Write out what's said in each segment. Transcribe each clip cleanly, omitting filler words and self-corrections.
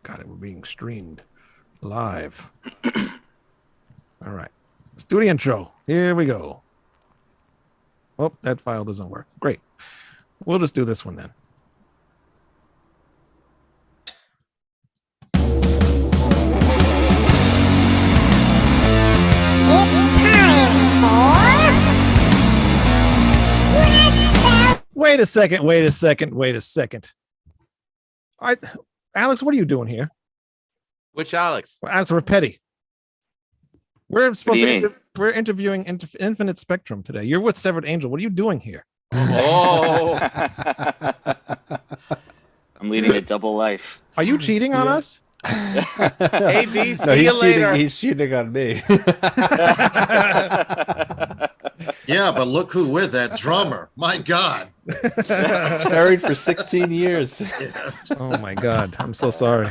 God, we're being streamed live. All right. Let's do the intro. Here we go. Oh, that file doesn't work. Great. We'll just do this one then. Wait a second. Alex, what are you doing here? Which Alex? Well, Alex Repetti. We're interviewing Infinite Spectrum today. You're with Severed Angel. What are you doing here? Oh, I'm leading a double life. Are you cheating on us? AB, see you later. He's cheating on me. Yeah, but look who with that drummer. My God. Married for 16 years. Yeah. Oh my God. I'm so sorry.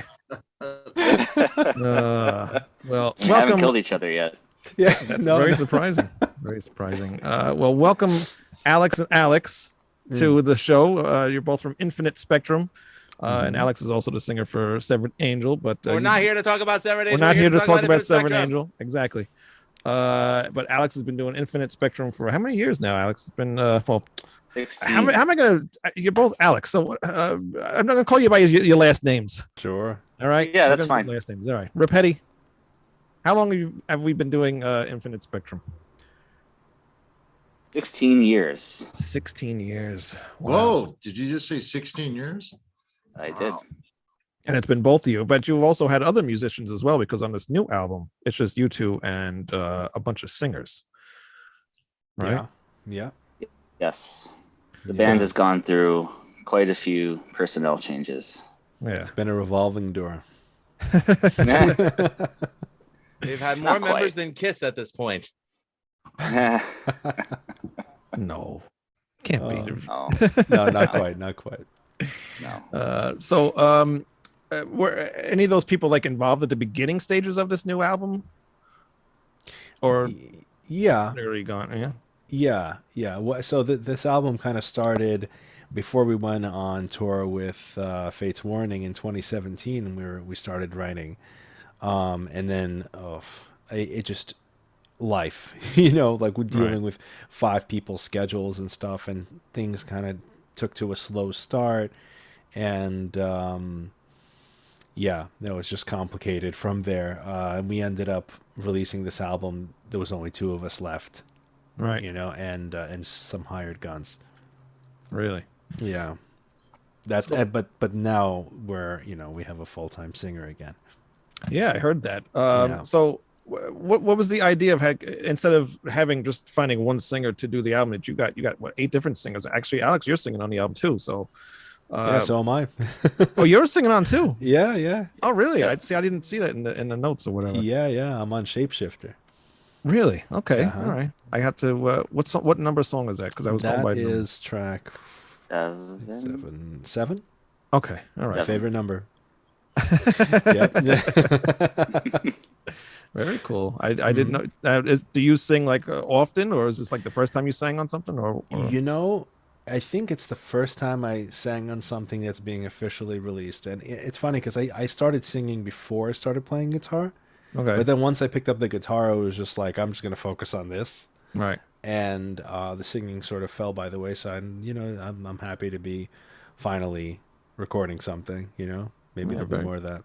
Well, We haven't welcome. killed each other yet. Yeah, That's very surprising. Very surprising. Well, welcome Alex and Alex to the show. You're both from Infinite Spectrum. And Alex is also the singer for Severed Angel, but We're not here to talk about Severed Angel. We're not here to talk about Severed Spectrum. Angel. Exactly. But Alex has been doing Infinite Spectrum for how many years now? Alex, it's been well. 16. How am I gonna? You're both Alex, so I'm not gonna call you by your last names. Sure. All right. Yeah, We're that's gonna do fine. last names. All right. Repetti. How long have we been doing Infinite Spectrum? 16 years. 16 years. Wow. Whoa, did you just say 16 years? I did. Wow. And it's been both of you, but you've also had other musicians as well, because on this new album, it's just you two and a bunch of singers. Right? Yeah. Yes. The So- band has gone through quite a few personnel changes. Yeah. It's been a revolving door. They've had more Not quite. members than Kiss at this point. No. Can't be. Oh, No, not quite. Not quite. no. Were any of those people like involved at the beginning stages of this new album? Or Yeah. they're already gone? Yeah. So this album kind of started before we went on tour with Fate's Warning in 2017, and we started writing, and then it just life, like we're dealing with 5 people's schedules and stuff, and things kind of took to a slow start, and it was just complicated from there, and we ended up releasing this album. There was only 2 of us left, Right. and some hired guns. Really? Yeah, that's but now we have a full-time singer again. Yeah, I heard that. Yeah. So what was the idea of instead of having just finding one singer to do the album, that you got what, 8 different singers? Actually, Alex, you're singing on the album too. So Yeah, so am I. oh, you're singing on too. Yeah. Oh, really? I didn't see that in the notes or whatever. Yeah. I'm on Shapeshifter. Really? Okay. Uh-huh. All right. I have to. What number song is that? Because I was going by That number. is track 7. Okay. All right. My favorite number. Very cool. I didn't know. Do you sing like often, or is this like the first time you sang on something, or? I think it's the first time I sang on something that's being officially released, and it's funny because I started singing before I started playing guitar. Okay. But then once I picked up the guitar, I was just like, I'm just gonna focus on this. Right. And the singing sort of fell by the wayside. And, I'm happy to be finally recording something. Maybe there'll be more of that.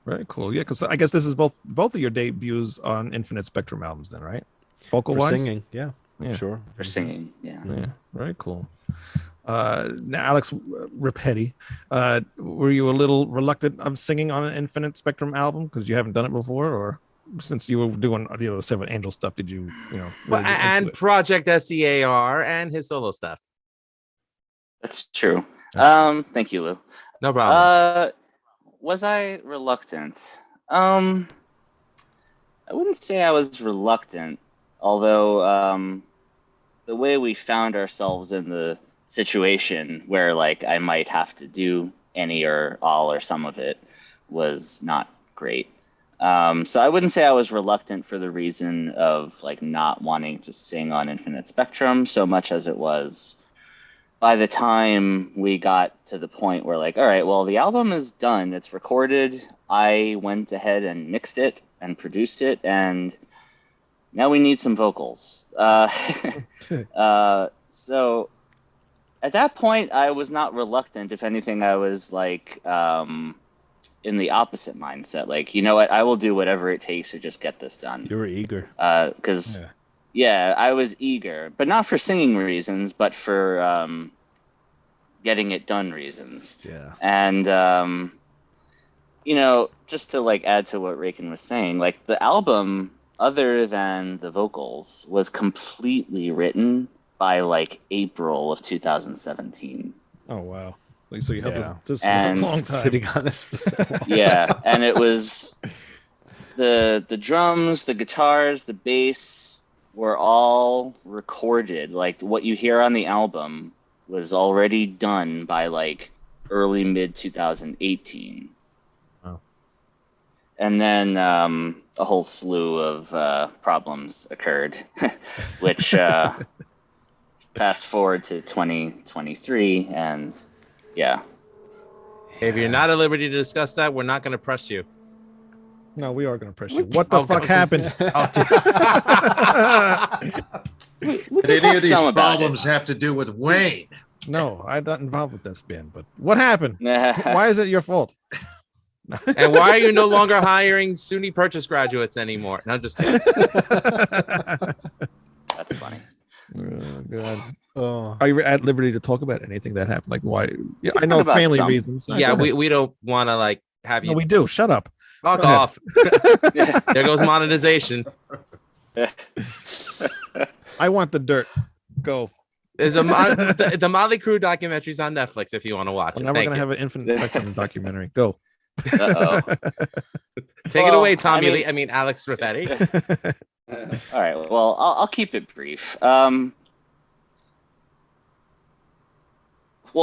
Very cool. Yeah, because I guess this is both of your debuts on Infinite Spectrum albums, then, right? Vocal For wise. singing, yeah, sure. For singing, yeah. Yeah. Very cool. Now, Alex Repetti, were you a little reluctant of singing on an Infinite Spectrum album because you haven't done it before, or since you were doing Seven Angel stuff, did you really get into And it? Project SEAR and his solo stuff. That's true. Thank you, Lou. No problem. Was I reluctant? I wouldn't say I was reluctant, although the way we found ourselves in the situation where like I might have to do any or all or some of it was not great. So I wouldn't say I was reluctant for the reason of like not wanting to sing on Infinite Spectrum so much as it was by the time we got to the point where like, all right, well, the album is done, it's recorded. I went ahead and mixed it and produced it, and now we need some vocals. So at that point, I was not reluctant. If anything, I was like in the opposite mindset. Like, you know what? I will do whatever it takes to just get this done. You were eager. Because, yeah, I was eager, but not for singing reasons, but for getting it done reasons. Yeah. And, you know, just to like add to what Raykin was saying, like the album, other than the vocals, was completely written by like April of 2017. Oh wow! So you had this for And a long time. Sitting on this for so long. Yeah, and it was the drums, the guitars, the bass were all recorded. Like what you hear on the album was already done by like early mid 2018. Wow. And then a whole slew of problems occurred, which fast forward to 2023, and yeah. If you're not at liberty to discuss that, we're not going to press you. No, we are going to press you. What the fuck happened? Did any of these problems have to do with Wayne? No, I'm not involved with this band. But what happened? Why is it your fault? And why are you no longer hiring SUNY Purchase graduates anymore? No, I'm just kidding. That's funny. Oh god. Oh. Are you at liberty to talk about anything that happened? Like why? Yeah, I Talk know about family some. reasons. Yeah, we don't want to like have you. No, we do. Shut up. Fuck Go ahead. off. There goes monetization. I want the dirt. Go. There's the Motley Crue documentary's on Netflix if you want to watch Well, it. now we're Thank gonna you. have an Infinite Spectrum documentary. Go. Uh-oh. Take it Well, away, Tommy I mean- Lee. I mean, Alex Repetti. All right. Well, I'll keep it brief. Well,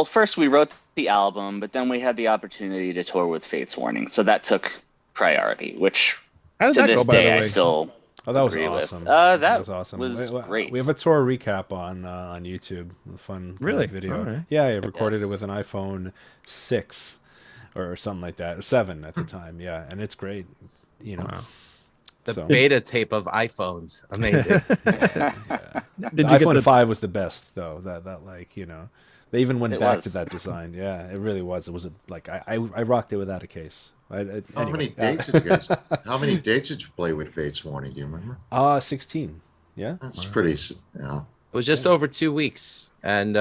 first we wrote the album, but then we had the opportunity to tour with Fates Warning, so that took priority. Which How did to that this go, by the day I way? still Oh, that was agree with. awesome. That was awesome. was great. We have a tour recap on YouTube. A fun kind of Really? video. All right. Yeah, I recorded Yes. it with an iPhone 6 or something like that, 7 at the time. Yeah, and it's great. You know, Wow. The So- beta tape of iPhones. Amazing. Did the you get iPhone the 5 was the best though. That like, you know, they even went It back was. to that design. Yeah, it really was. It was like I rocked it without a case. How many dates did you guys? How many dates did you play with Fates Warning? Do you remember? 16. Yeah. That's pretty. Yeah. It was just over 2 weeks, and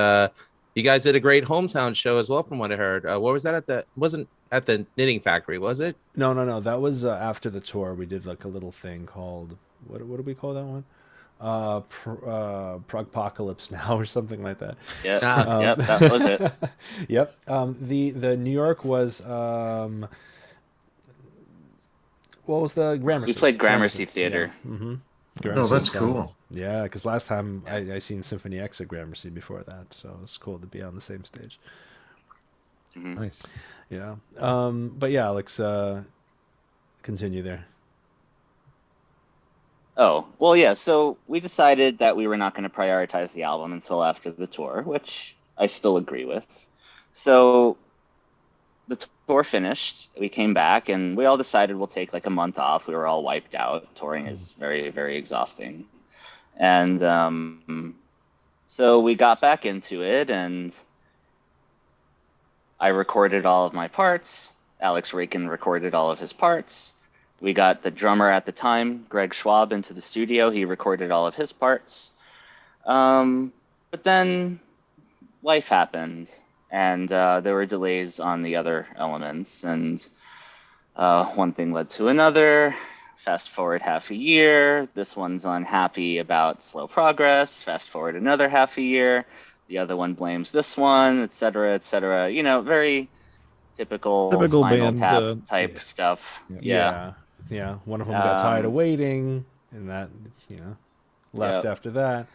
you guys did a great hometown show as well, from what I heard. What was that at the? Wasn't at the Knitting Factory, was it? No. That was after the tour. We did like a little thing called what do we call that one? Progpocalypse Now or something like that. Yep, Ah. yep, that was it. Yep. The New York was what was the Gramercy? We played Gramercy Theater. Yeah. Mm-hmm. Oh, that's cool. Yeah, because last time I seen Symphony X at Gramercy before that, so it's cool to be on the same stage. nice? Yeah. But yeah, Alex, continue there. Oh, well, yeah. So we decided that we were not going to prioritize the album until after the tour, which I still agree with. So the tour finished. We came back, and we all decided we'll take like a month off. We were all wiped out. Touring is very, very exhausting. And so we got back into it, and I recorded all of my parts. Alex Raykin recorded all of his parts. We got the drummer at the time, Greg Schwab, into the studio. He recorded all of his parts. But then life happened, and there were delays on the other elements. And one thing led to another. Fast forward half a year. This one's unhappy about slow progress. Fast forward another half a year. The other one blames this one, et cetera, et cetera. You know, very typical Spinal band Tap type stuff. Yeah. Yeah. One of them got tired of waiting, and that, you know, left Yep. after that.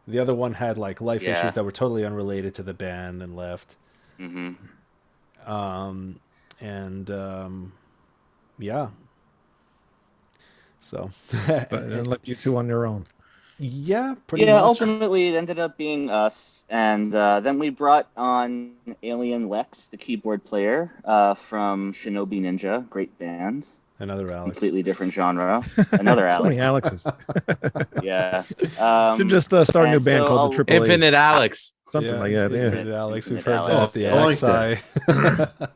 The other one had like life Yeah. issues that were totally unrelated to the band and left. Mm-hmm. Yeah. So But it left you two on your own. Yeah, pretty Yeah, much. ultimately it ended up being us, and then we brought on Alien Lex, the keyboard player from Shinobi Ninja, great band, Another Alex. completely different genre. Another So many Alex. Alexes. Yeah. Should just start a new and band so called the I'll- Triple A's. Infinite Alex. Something like that. Yeah. Infinite Alex. We've Infinite heard Alex, that. The yeah. I like that. XI.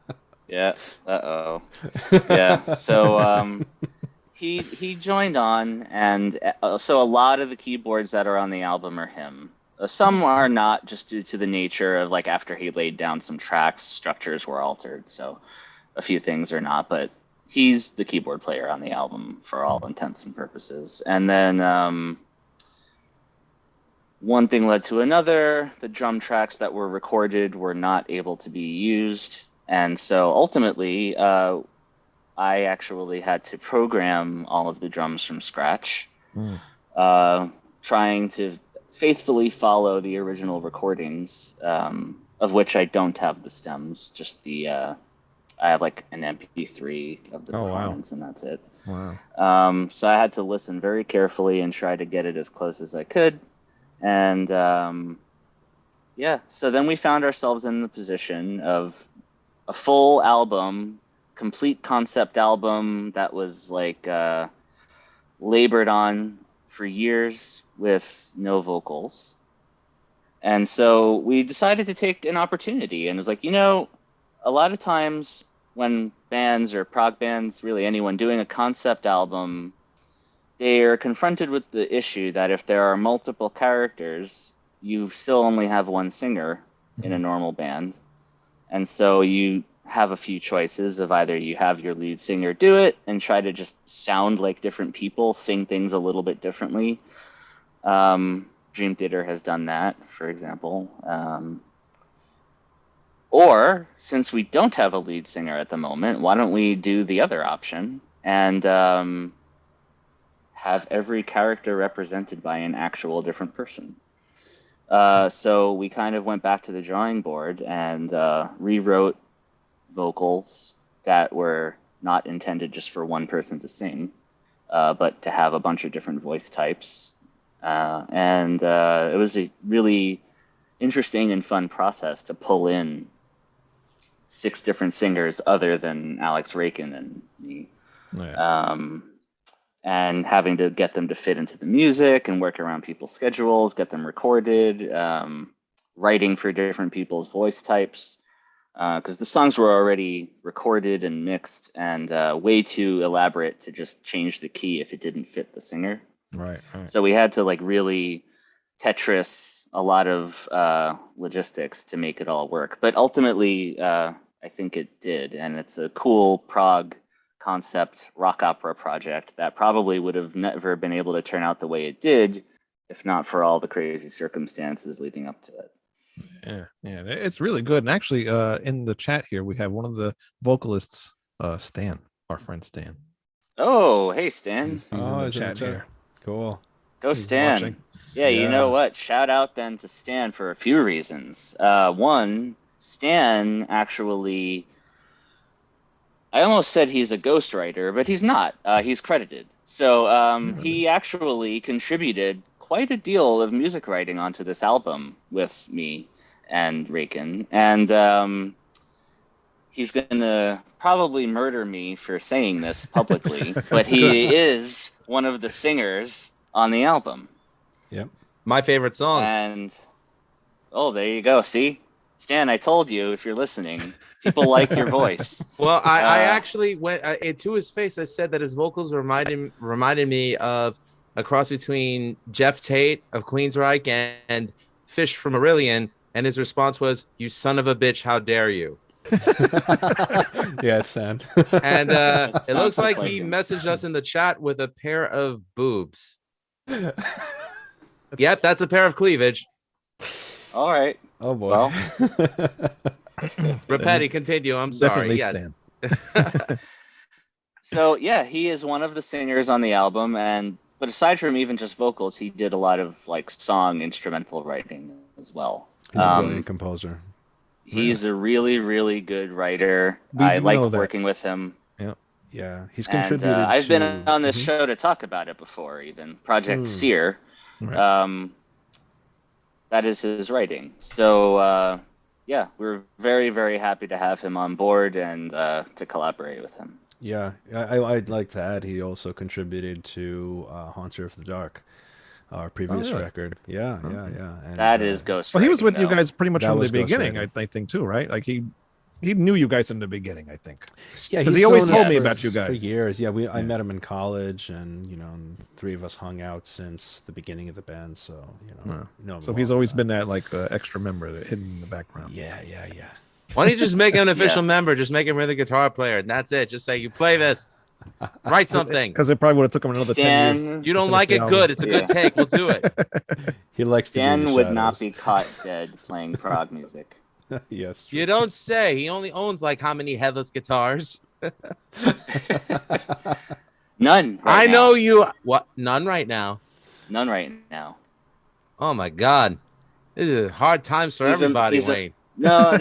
Yeah. Uh-oh. Yeah. So he joined on, and so a lot of the keyboards that are on the album are him. Some are not, just due to the nature of like after he laid down some tracks, structures were altered. So a few things are not, but he's the keyboard player on the album for all intents and purposes. And then one thing led to another. The drum tracks that were recorded were not able to be used, and so ultimately, I actually had to program all of the drums from scratch, Mm. trying to faithfully follow the original recordings, of which I don't have the stems, just the I have like an MP3 of the Oh, wow. performance, and that's it. Wow. So I had to listen very carefully and try to get it as close as I could. And yeah, so then we found ourselves in the position of a full album, complete concept album that was like labored on for years with no vocals. And so we decided to take an opportunity, and it was like, a lot of times when bands or prog bands, really anyone doing a concept album, they are confronted with the issue that if there are multiple characters, you still only have one singer in a normal band. And so you have a few choices of either you have your lead singer do it and try to just sound like different people, sing things a little bit differently. Dream Theater has done that, for example. Or, since we don't have a lead singer at the moment, why don't we do the other option and have every character represented by an actual different person? So we kind of went back to the drawing board and rewrote vocals that were not intended just for one person to sing, but to have a bunch of different voice types. And it was a really interesting and fun process to pull in 6 different singers other than Alex Raykin and me. Yeah. And having to get them to fit into the music and work around people's schedules, get them recorded, writing for different people's voice types, because the songs were already recorded and mixed and way too elaborate to just change the key if it didn't fit the singer. Right. Right. So we had to like really Tetris a lot of logistics to make it all work. But ultimately, I think it did, and it's a cool prog concept rock opera project that probably would have never been able to turn out the way it did if not for all the crazy circumstances leading up to it. Yeah, it's really good. And actually, in the chat here, we have one of the vocalists, Stan, our friend Stan. Oh, hey, Stan. He's in the chat here. Cool. Go He's Stan. watching. Yeah, you Yeah. know what? Shout out then to Stan for a few reasons. One, Stan actually, I almost said he's a ghostwriter, but he's not. He's credited. So he actually contributed quite a deal of music writing onto this album with me and Raykin. And he's going to probably murder me for saying this publicly, but he is one of the singers on the album. Yep. My favorite song. And oh, there you go. See, Stan, I told you, if you're listening, people like your voice. Well, I actually went to his face. I said that his vocals reminded me of a cross between Jeff Tate of Queensryche and Fish from Aurelian, and his response was, "You son of a bitch, how dare you?" Yeah, it's sad. And it looks like he him. messaged us in the chat with a pair of boobs. Yep, that's a pair of cleavage. All right. Oh boy. Well, Repetti, continue. I'm sorry. Definitely Yes. Stan. so yeah, he is one of the singers on the album, but aside from even just vocals, he did a lot of like song instrumental writing as well. He's a brilliant composer. He's a really, really good writer. We I do like know that. working with him. Yeah, he's And contributed. I've been on this Mhm. show to talk about it before, even Project Seer. Right. That is his writing. So yeah, we're very, very happy to have him on board and to collaborate with him. Yeah, I'd like to add he also contributed to Haunter of the Dark, our Oh, previous really? record. Yeah, Oh. yeah. And That is ghostwriting. Well, he was with you though. guys pretty much That from the was beginning, ghostwriting. I think, too, right? Like he knew you guys in the beginning, I think. Yeah, 'Cause he's he always known told us me for- about you for guys. years. Yeah, I Yeah. met him in college, and three of us hung out since the beginning of the band. So Oh. know him So a he's long always time. been that like extra member that hidden in the background. Yeah. Why don't you just make him an official Yeah. member? Just make him a guitar player, and that's it. Just say you play this, write something. Because it probably would have took him another 10 years. Stan- You to don't finish like the it? album. Good. It's a good Yeah. take. We'll do it. He likes to be in the Dan would not shadows. be caught dead playing prog music. Yes. You don't say. He only owns like how many headless guitars? None. I Right know now. you. What? None right now. None right now. Oh my God, this is hard times for He's a- everybody, he's a- Wayne. No.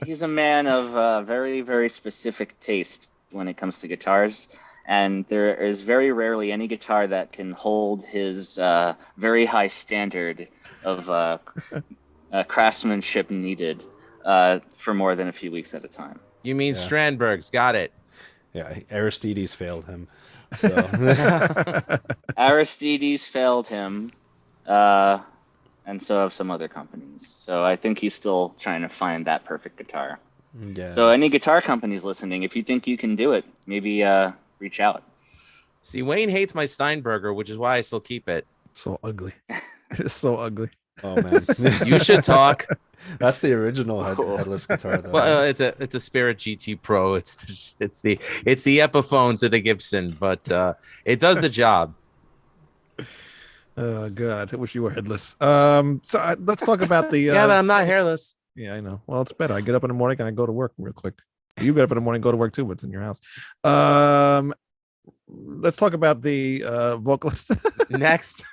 He's a man of very, very specific taste when it comes to guitars, and there is very rarely any guitar that can hold his very high standard of craftsmanship needed for more than a few weeks at a time. You mean Yeah. Strandberg's? Got it. Yeah, Aristides failed him. So Aristides failed him, and so have some other companies. So I think he's still trying to find that perfect guitar. yeah. So any guitar companies listening, if you think you can do it, maybe reach out. See, Wayne hates my Steinberger, which is why I still keep it. So ugly. It's so ugly. Oh man, You should talk. That's the original headless guitar, though. Well, it's a Spirit GT Pro. It's the Epiphones of the Gibson, but it does the job. Oh God, I wish you were headless. Let's talk about the. Yeah, but I'm not hairless. Yeah, I know. Well, it's better. I get up in the morning and I go to work real quick. You get up in the morning, and go to work too, but it's in your house. Let's talk about the vocalist. Next,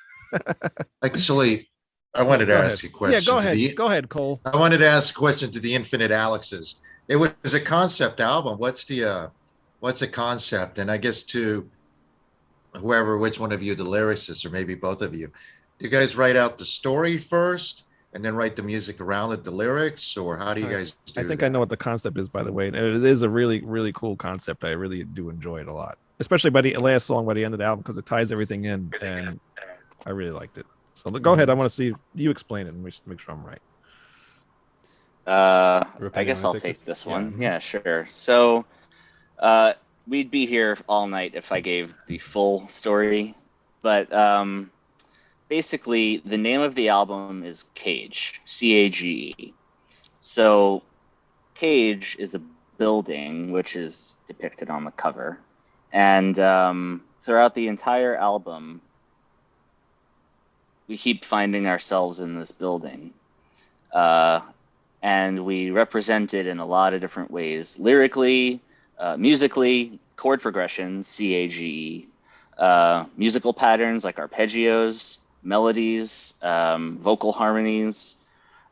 Actually, I wanted to Go ask ahead. you a question. Yeah, go ahead. to Go ahead, Cole. I wanted to ask a question to the Infinite Alexes. It was a concept album. What's the concept? And I guess to which one of you, the lyricist, or maybe both of you, do you guys write out the story first and then write the music around it, the lyrics, or how do you guys do I think that? I know what the concept is, by the way. And it is a really, really cool concept. I really do enjoy it a lot, especially by the last song by the end of the album, because it ties everything in, and I really liked it. So go ahead. I want to see you explain it and make sure I'm right. I Repetti, guess wanna I'll take take this? this one. Yeah. Yeah, sure. So we'd be here all night if I gave the full story, but basically the name of the album is Cage, C-A-G-E. So Cage is a building, which is depicted on the cover, and throughout the entire album, we keep finding ourselves in this building. And we represent it in a lot of different ways. Lyrically, musically, chord progressions, C-A-G-E, musical patterns like arpeggios, melodies, vocal harmonies,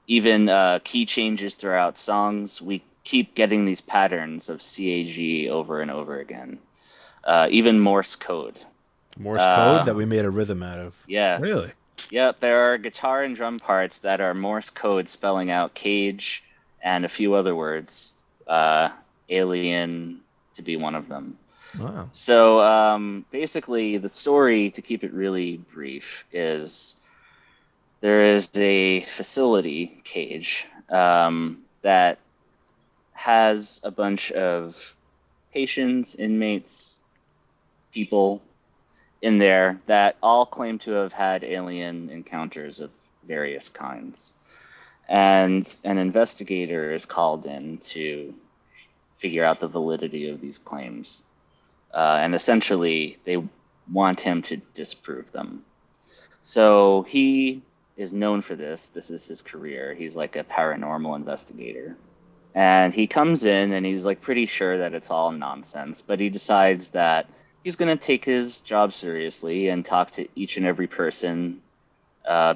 even key changes throughout songs. We keep getting these patterns of C-A-G over and over again. Even Morse code. Morse code that we made a rhythm out of. Yeah. Really? Yep, there are guitar and drum parts that are Morse code spelling out cage and a few other words, alien to be one of them. Wow. So basically, the story, to keep it really brief, is there is a facility, Cage, that has a bunch of patients, inmates, people in there that all claim to have had alien encounters of various kinds. And an investigator is called in to figure out the validity of these claims. And essentially, they want him to disprove them. So he is known for this. This is his career. He's like a paranormal investigator. And he comes in and he's like pretty sure that it's all nonsense, but he decides that he's going to take his job seriously and talk to each and every person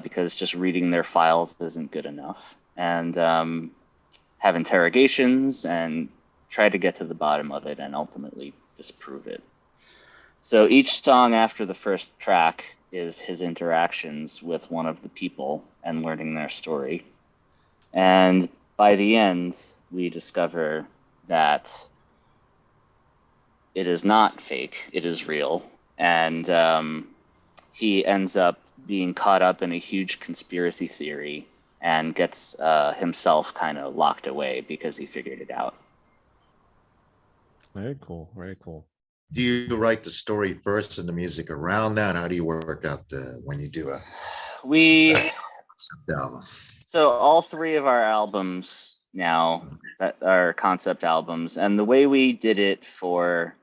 because just reading their files isn't good enough. And have interrogations and try to get to the bottom of it and ultimately disprove it. So each song after the first track is his interactions with one of the people and learning their story. And by the end, we discover that it is not fake, it is real. And he ends up being caught up in a huge conspiracy theory and gets himself kind of locked away because he figured it out. Very cool. Very cool. Do you write the story first and the music around that? How do you work out when you do a concept album? So all three of our albums now that are concept albums, and the way we did it for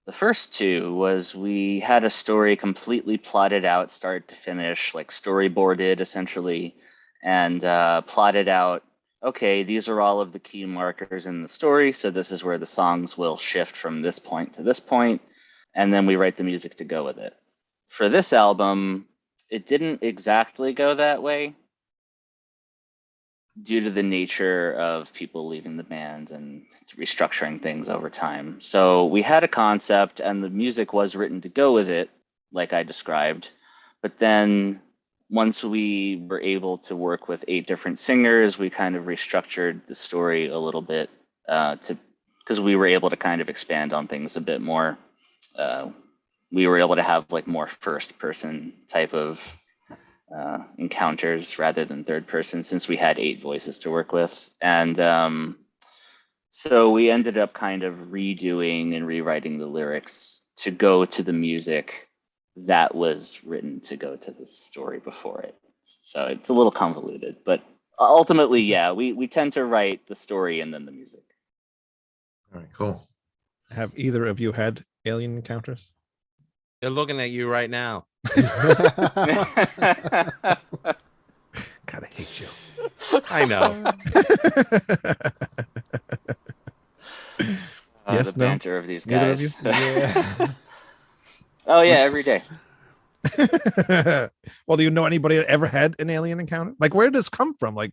the first two was we had a story completely plotted out, start to finish, like storyboarded essentially, and plotted out, okay, these are all of the key markers in the story, so this is where the songs will shift from this point to this point, and then we write the music to go with it. For this album, it didn't exactly go that way due to the nature of people leaving the band and restructuring things over time. So we had a concept and the music was written to go with it, like I described. But then once we were able to work with 8 different singers, we kind of restructured the story a little bit because we were able to kind of expand on things a bit more. We were able to have like more first person type of encounters rather than third person, since we had 8 voices to work with. And so we ended up kind of redoing and rewriting the lyrics to go to the music that was written to go to the story before it. So it's a little convoluted, but ultimately, yeah, we tend to write the story and then the music. All right, cool. Have either of you had alien encounters? They're looking at you right now. Gotta hate you. I know. Yes, the no? banter of these Neither of guys. you? Yeah. Oh yeah, every day. Well, do you know anybody that ever had an alien encounter? Like, where did this come from? Like,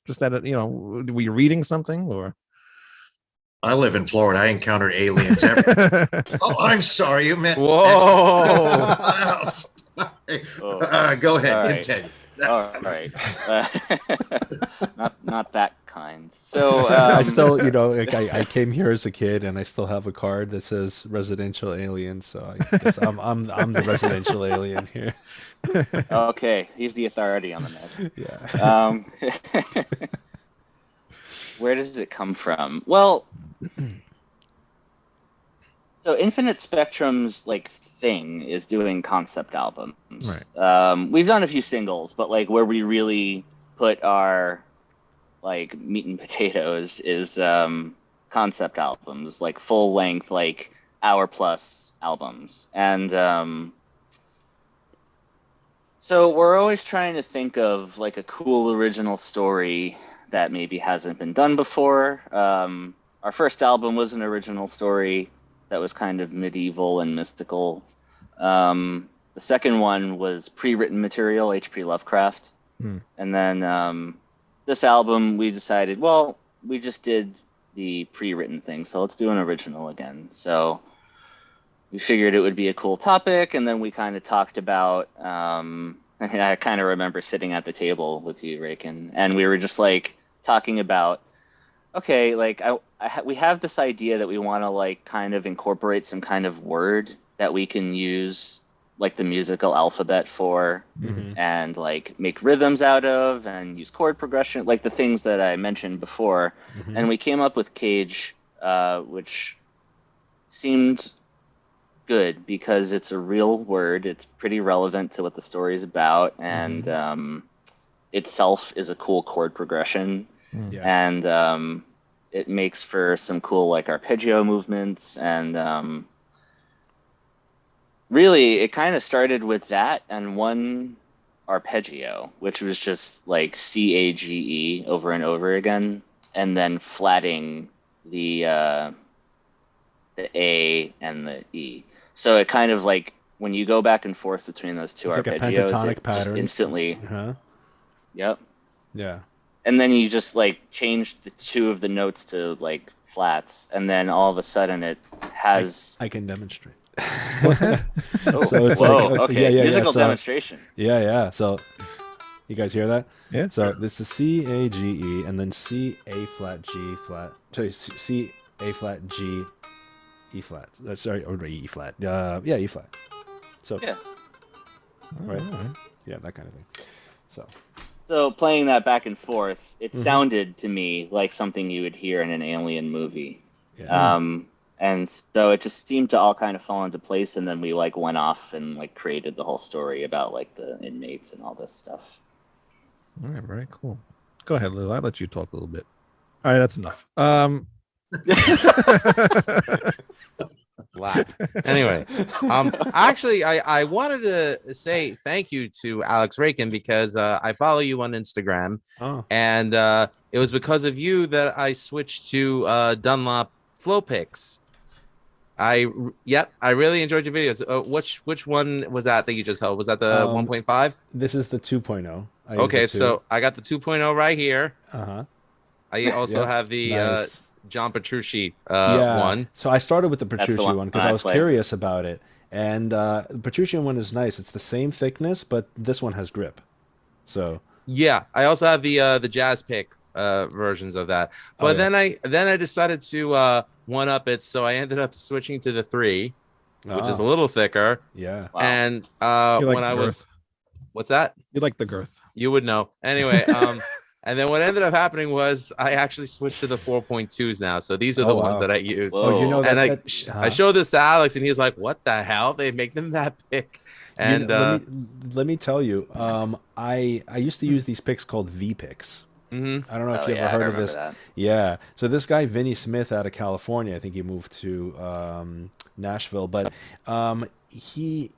just that, were you reading something or? I live in Florida. I encountered aliens every. Oh, I'm sorry. You meant. Whoa. Oh, sorry. Oh. Go ahead. All right. Continue. All right. Not that kind. So I still, like I came here as a kid, and I still have a card that says residential alien. So I guess I'm the residential alien here. Okay, he's the authority on the matter. Yeah. Where does it come from? Well, so Infinite Spectrum's like thing is doing concept albums. Right. We've done a few singles, but like where we really put our like meat and potatoes is concept albums, like full length, like hour plus albums. And so we're always trying to think of like a cool original story that maybe hasn't been done before. Our first album was an original story that was kind of medieval and mystical. The second one was pre-written material, H.P. Lovecraft. And then this album, we decided, well, we just did the pre-written thing, so let's do an original again. So we figured it would be a cool topic, and then we kind of talked about, I kind of remember sitting at the table with you, Raykin, and we were just like talking about, okay, like we have this idea that we want to like kind of incorporate some kind of word that we can use like the musical alphabet for, and like make rhythms out of and use chord progression, like the things that I mentioned before. And we came up with Cage, which seemed good because it's a real word. It's pretty relevant to what the story is about, and itself is a cool chord progression. And it makes for some cool like arpeggio movements, and really it kind of started with that and one arpeggio, which was just like CAGE over and over again, and then flatting the A and the E. So it kind of like when you go back and forth between those two It's arpeggios, like a pentatonic it pattern. just instantly. Yep. Yeah. And then you just like change the 2 of the notes to like flats, and then all of a sudden it has. I can demonstrate. Go ahead. Oh, So it's whoa, like, okay. yeah. Musical So demonstration. yeah. So you guys hear that? Yeah. So this is C A G E and then C A flat G flat. Sorry, C A flat G E flat. Sorry, or E flat. Yeah, E flat. So Yeah. right, All right. yeah, that kind of thing. So So playing that back and forth, it Mhm. sounded to me like something you would hear in an alien movie. yeah, And so it just seemed to all kind of fall into place, and then we like went off and like created the whole story about like the inmates and all this stuff. All right. Very cool. Go ahead, Lou. I'll let you talk a little bit. All right. That's enough. Wow. Anyway, actually, I wanted to say thank you to Alex Raykin because I follow you on Instagram, oh, and it was because of you that I switched to Dunlop Flow Picks. Yep, I really enjoyed your videos. Which one was that you just held? Was that the 1.5? this is the 2.0. I use Okay, the 2. so I got the 2.0 right here. Uh-huh. I also Yep. have the Nice. John Petrucci Yeah. one. So I started with the That's the Petrucci one one because I I was played. curious about it. And the Petrucci one is nice. It's the same thickness, but this one has grip. So, Yeah, I also have the jazz pick versions of that. oh But yeah. then I decided to one up it, so I ended up switching to the 3, which is a Ah, little thicker. yeah. Wow. And He when likes I was girth. what's that? You like the girth. You would know. Anyway, and then what ended up happening was I actually switched to the 4.2s now. So these are Oh the ones wow. that I use. Oh, you know Whoa. And I uh, showed this to Alex, and he's like, "What the hell? They make them that big?" you know, And let me tell you. I used to use these picks called V picks. mhm. I don't know if Oh you ever yeah, I heard of remember this. that. Yeah. So this guy Vinny Smith out of California, I think he moved to Nashville, but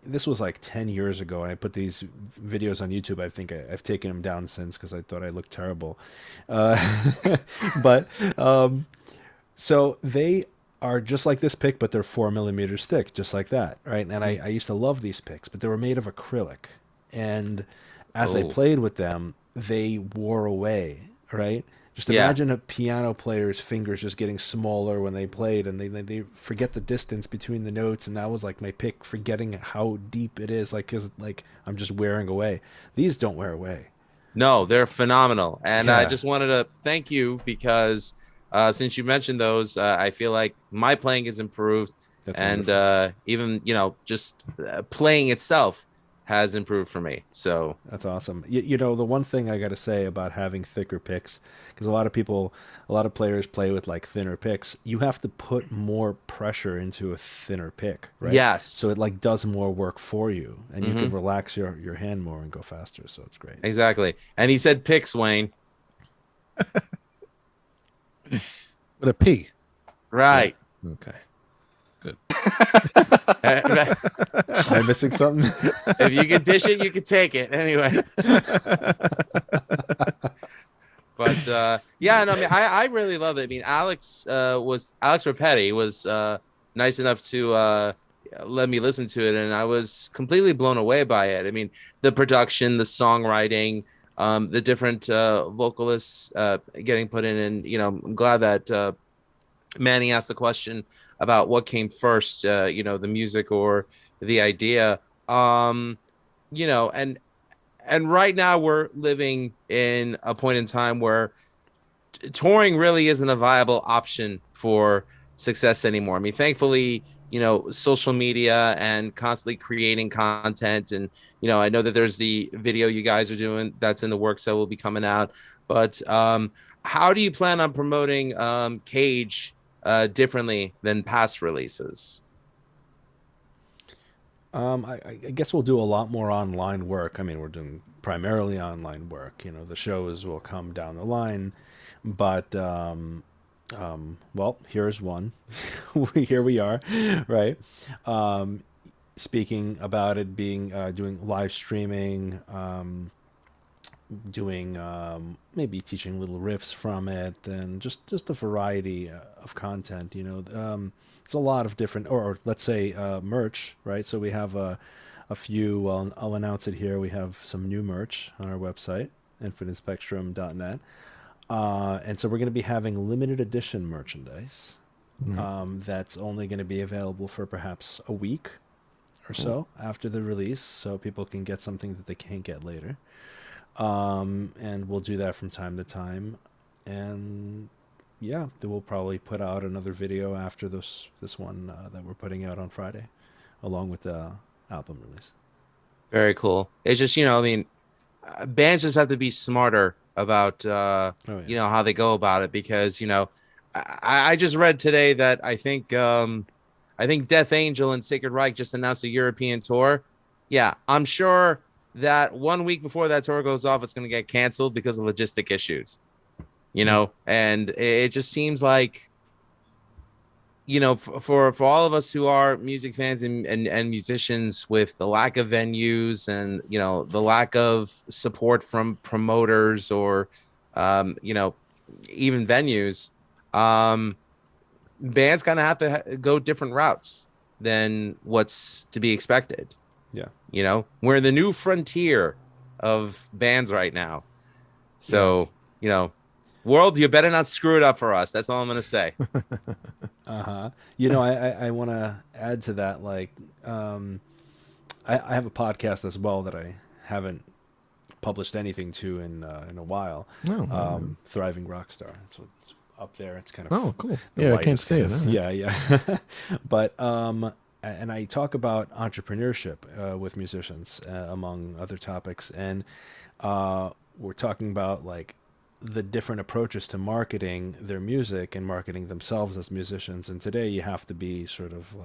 this was like 10 years ago, and I put these videos on YouTube. I think I've taken them down since because I thought I looked terrible. Uh, but so they are just like this pick, but they're 4 millimeters thick, just like that, right? And I used to love these picks, but they were made of acrylic, and as I Oh, played with them, they wore away, right? Just yeah. imagine a piano player's fingers just getting smaller when they played, and they forget the distance between the notes, and that was like my pick, forgetting how deep it is, like because like I'm just wearing away. These don't wear away. No, they're phenomenal. And I Yeah, just wanted to thank you because since you mentioned those, I feel like my playing has improved. that's And wonderful. even, just playing itself has improved for me. So, That's awesome. You know, the one thing I got to say about having thicker picks, because a lot of players play with like thinner picks, you have to put more pressure into a thinner pick, right? So yes, it like does more work for you, and you hmm can relax your hand more and go faster. So it's great. exactly. And he said picks, Wayne. With a P. Yeah. Right. Okay. Good. Am I missing something? If you can dish it, you can take it. Anyway. But yeah, no, I mean, I really love it. I mean, Alex Repetti was nice enough to let me listen to it, and I was completely blown away by it. I mean, the production, the songwriting, the different vocalists getting put in, and I'm glad that Manny asked the question about what came first, the music or the idea. Um, and right now we're living in a point in time where touring really isn't a viable option for success anymore. I mean, thankfully, social media and constantly creating content. And, I know that there's the video you guys are doing that's in the works that will be coming out. But how do you plan on promoting Cage differently than past releases? I guess we'll do a lot more online work. I mean, we're doing primarily online work. You know, the shows will come down the line, but well, here's one. Here we are, right? Um, Speaking about it being doing live streaming, doing maybe teaching little riffs from it, and just a variety of content. You know, there's a lot of different, or let's say merch, right? So we have a few. Well, I'll announce it here. We have some new merch on our website, infinitespectrum.net, and so we're going to be having limited edition merchandise. Right. That's only going to be available for perhaps a week, or so after the release, so people can get something that they can't get later. And we'll do that from time to time. And yeah, then we'll probably put out another video after this one that we're putting out on Friday, along with the album release. Very cool. It's just, I mean, bands just have to be smarter about, how they go about it, because, I just read today that I think Death Angel and Sacred Reich just announced a European tour. Yeah, I'm sure that 1 week before that tour goes off, it's going to get canceled because of logistic issues, and it just seems like, for all of us who are music fans and musicians, with the lack of venues and, the lack of support from promoters or, even venues, bands kind of have to go different routes than what's to be expected. Yeah. We're the new frontier of bands right now. So, world, you better not screw it up for us. That's all I'm going to say. Uh-huh. I want to add to that, like, I have a podcast as well that I haven't published anything to in a while. Thriving Rockstar. It's up there. It's kind of cool. Yeah, I can't see it. Yeah. But and I talk about entrepreneurship with musicians, among other topics, and we're talking about like the different approaches to marketing their music and marketing themselves as musicians. And today you have to be sort of,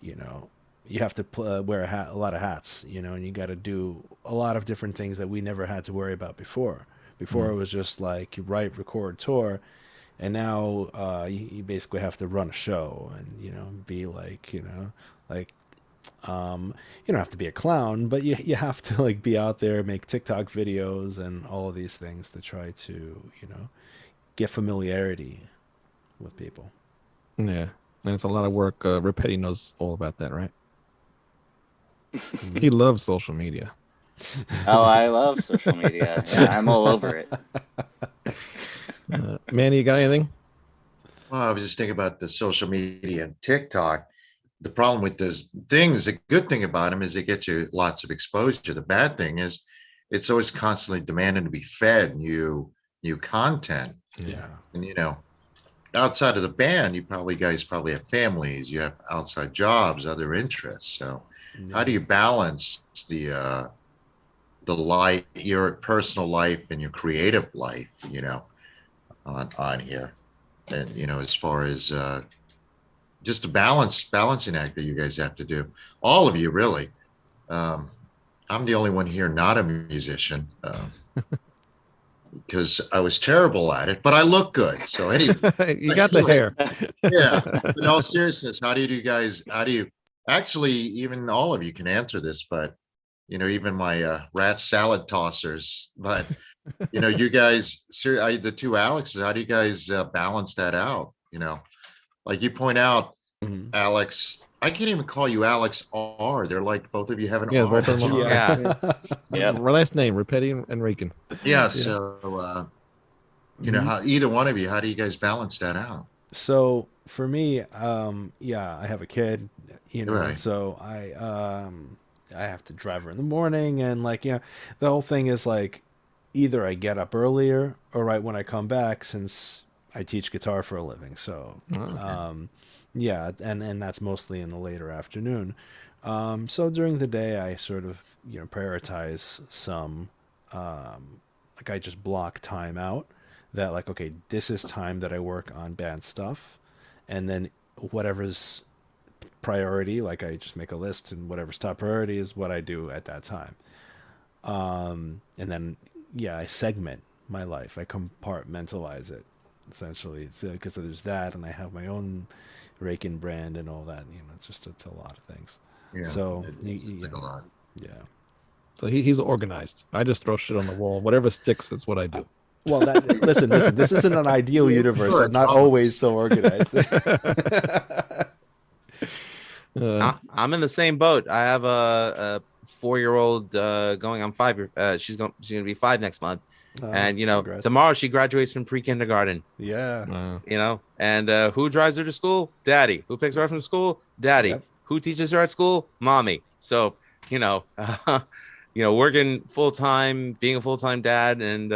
you have to wear a lot of hats, and you got to do a lot of different things that we never had to worry about before. Before it was just like you write, record, tour. And now you basically have to run a show and, be like, you don't have to be a clown, but you have to like be out there, make TikTok videos and all of these things to try to, get familiarity with people. Yeah. And it's a lot of work. Repetti knows all about that, right? He loves social media. Oh, I love social media. Yeah, I'm all over it. Manny, you got anything? Well, I was just thinking about the social media and TikTok. The problem with those things, the good thing about them is they get you lots of exposure. The bad thing is it's always constantly demanding to be fed new content. Yeah. And, outside of the band, you guys probably have families, you have outside jobs, other interests. So how do you balance the life, your personal life and your creative life, on here? And, as far as just a balancing act that you guys have to do, all of you, really. I'm the only one here not a musician, because I was terrible at it, but I look good. So anyway, you got the hair. Yeah. But in all seriousness, how do you actually, even all of you can answer this, but even my rat salad tossers, but you guys, the two Alexes, how do you guys balance that out? Like you point out, Alex, I can't even call you Alex R. They're like both of you have an R. Both of them are. Yeah. Yep. My last name, Repetti and Raykin. Yeah. So, how either one of you, how do you guys balance that out? So for me, I have a kid, Right. so I have to drive her in the morning, and the whole thing is like either I get up earlier or right when I come back, since I teach guitar for a living. So, yeah, and that's mostly in the later afternoon. So during the day, I sort of prioritize some, like I just block time out that like, okay, this is time that I work on band stuff, and then whatever's priority, like I just make a list, and whatever's top priority is what I do at that time. And then I segment my life, I compartmentalize it essentially. It's because there's that, and I have my own Raykin brand and all that. It's a lot of things. Yeah. So it's like a lot. Yeah. So he's organized. I just throw shit on the wall. Whatever sticks, that's what I do. Well, listen. This isn't an ideal universe. I'm not always so organized. I'm in the same boat. I have a 4-year-old going on 5. She's gonna be 5 next month, and congrats. tomorrow she graduates from pre-kindergarten. Yeah. And who drives her to school? Daddy. Who picks her up from school? Daddy. Yep. Who teaches her at school? Mommy. So, working full time, being a full time dad, and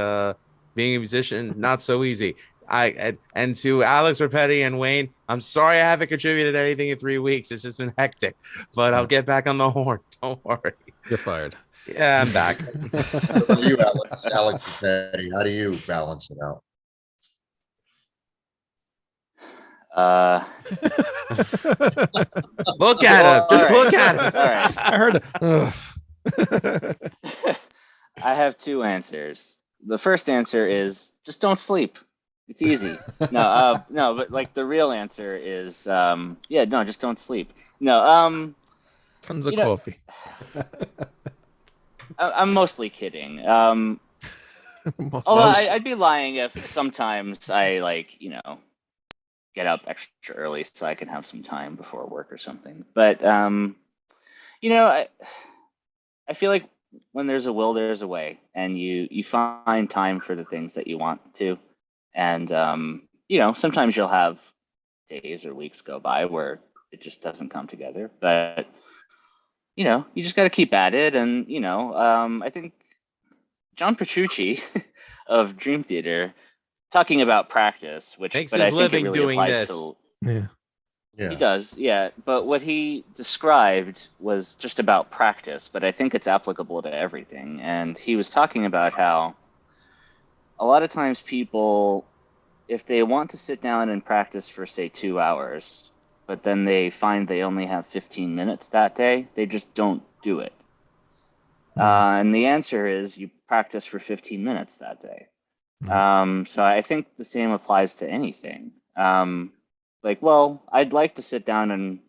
being a musician, not so easy. And to Alex, Repetti, and Wayne, I'm sorry I haven't contributed anything in 3 weeks. It's just been hectic, but I'll get back on the horn. Don't worry. You're fired. Yeah, I'm back. What about you, Alex? Alex and Patty, how do you balance it out? Look at him. Just look at him. All right. I heard it. I have two answers. The first answer is just don't sleep. It's easy. No, but like the real answer is, no, just don't sleep. No, Tons of coffee. I'm mostly kidding. Although I'd be lying if sometimes I get up extra early so I can have some time before work or something. But I feel like when there's a will, there's a way, and you find time for the things that you want to. And sometimes you'll have days or weeks go by where it just doesn't come together. But you just got to keep at it. And I think John Petrucci of Dream Theater talking about practice, which makes but his I think living it really doing applies this. to. Yeah. He does, yeah. But what he described was just about practice, but I think it's applicable to everything. And he was talking about how a lot of times people, if they want to sit down and practice for, say, 2 hours, but then they find they only have 15 minutes that day, they just don't do it. And the answer is you practice for 15 minutes that day. So I think the same applies to anything. I'd like to sit down and,